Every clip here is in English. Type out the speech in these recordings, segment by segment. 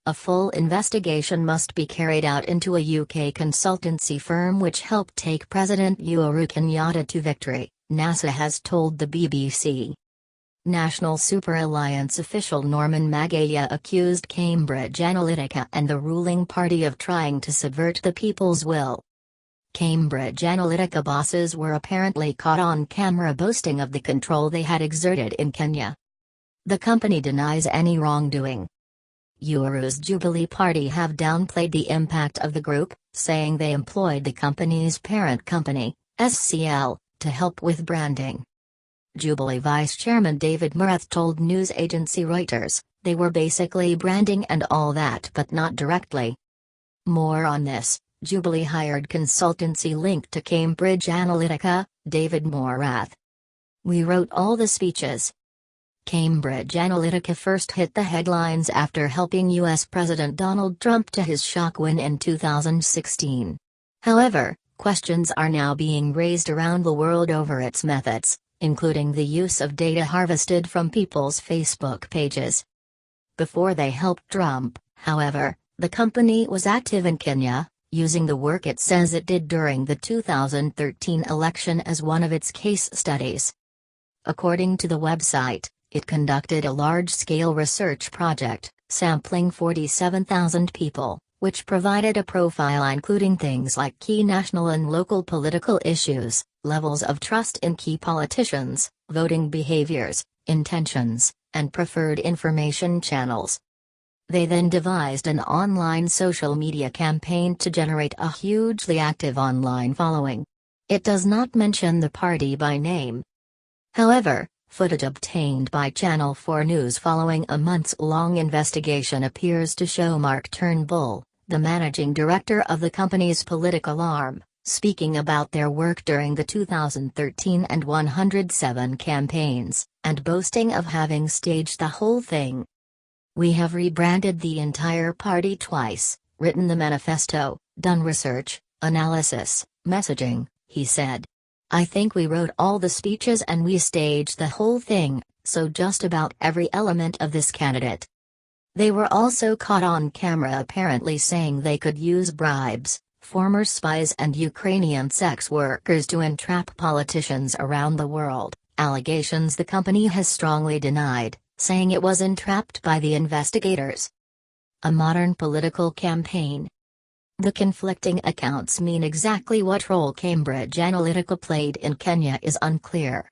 A full investigation must be carried out into a UK consultancy firm which helped take President Uhuru Kenyatta to victory, NASA has told the BBC. National Super Alliance official Norman Magaya accused Cambridge Analytica and the ruling party of trying to subvert the people's will. Cambridge Analytica bosses were apparently caught on camera boasting of the control they had exerted in Kenya. The company denies any wrongdoing. Uhuru's Jubilee party have downplayed the impact of the group, saying they employed the company's parent company, SCL, to help with branding. Jubilee Vice Chairman David Murathe told news agency Reuters, "They were basically branding and all that but not directly." More on this. Jubilee hired consultancy linked to Cambridge Analytica, David Murathe. "We wrote all the speeches." Cambridge Analytica first hit the headlines after helping U.S. President Donald Trump to his shock win in 2016. However, questions are now being raised around the world over its methods, including the use of data harvested from people's Facebook pages. Before they helped Trump, however, the company was active in Kenya, using the work it says it did during the 2013 election as one of its case studies. According to the website, it conducted a large-scale research project, sampling 47,000 people, which provided a profile including things like key national and local political issues, levels of trust in key politicians, voting behaviors, intentions, and preferred information channels. They then devised an online social media campaign to generate a hugely active online following. It does not mention the party by name. However, footage obtained by Channel 4 News following a months-long investigation appears to show Mark Turnbull, the managing director of the company's political arm, speaking about their work during the 2013 and 107 campaigns, and boasting of having staged the whole thing. "We have rebranded the entire party twice, written the manifesto, done research, analysis, messaging," he said. "I think we wrote all the speeches and we staged the whole thing, so just about every element of this candidate." They were also caught on camera apparently saying they could use bribes, former spies and Ukrainian sex workers to entrap politicians around the world, allegations the company has strongly denied, saying it was entrapped by the investigators. A modern political campaign. The conflicting accounts mean exactly what role Cambridge Analytica played in Kenya is unclear.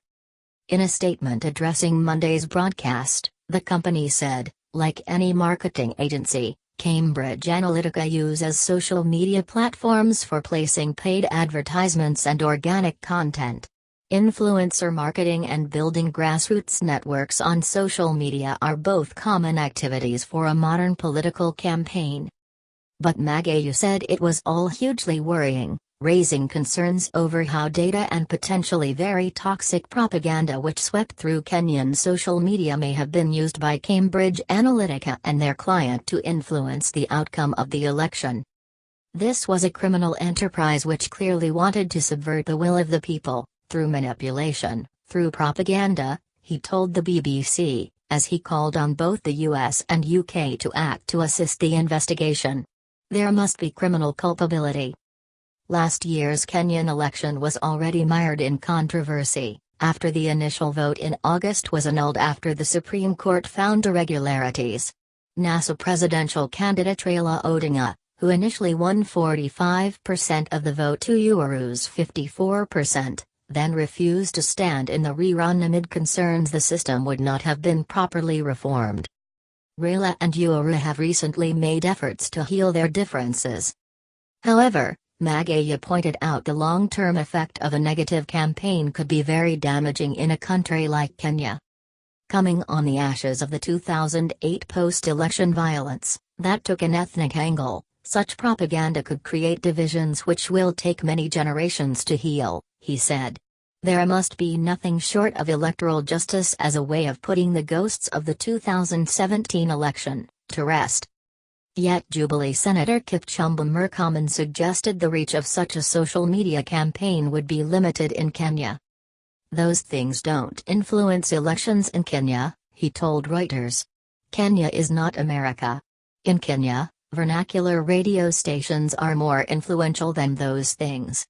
In a statement addressing Monday's broadcast, the company said, like any marketing agency, Cambridge Analytica uses social media platforms for placing paid advertisements and organic content. Influencer marketing and building grassroots networks on social media are both common activities for a modern political campaign. But Magaya said it was all hugely worrying, raising concerns over how data and potentially very toxic propaganda which swept through Kenyan social media may have been used by Cambridge Analytica and their client to influence the outcome of the election. "This was a criminal enterprise which clearly wanted to subvert the will of the people, through manipulation, through propaganda," he told the BBC, as he called on both the US and UK to act to assist the investigation. "There must be criminal culpability." Last year's Kenyan election was already mired in controversy, after the initial vote in August was annulled after the Supreme Court found irregularities. NASA presidential candidate Raila Odinga, who initially won 45% of the vote to Uhuru's 54%, then refused to stand in the rerun amid concerns the system would not have been properly reformed. Raila and Uhuru have recently made efforts to heal their differences. However, Magaya pointed out the long-term effect of a negative campaign could be very damaging in a country like Kenya. Coming on the ashes of the 2008 post-election violence, that took an ethnic angle, such propaganda could create divisions which will take many generations to heal, he said. "There must be nothing short of electoral justice as a way of putting the ghosts of the 2017 election to rest." Yet Jubilee Senator Kipchumba Murkomen suggested the reach of such a social media campaign would be limited in Kenya. "Those things don't influence elections in Kenya," he told Reuters. "Kenya is not America. In Kenya, vernacular radio stations are more influential than those things.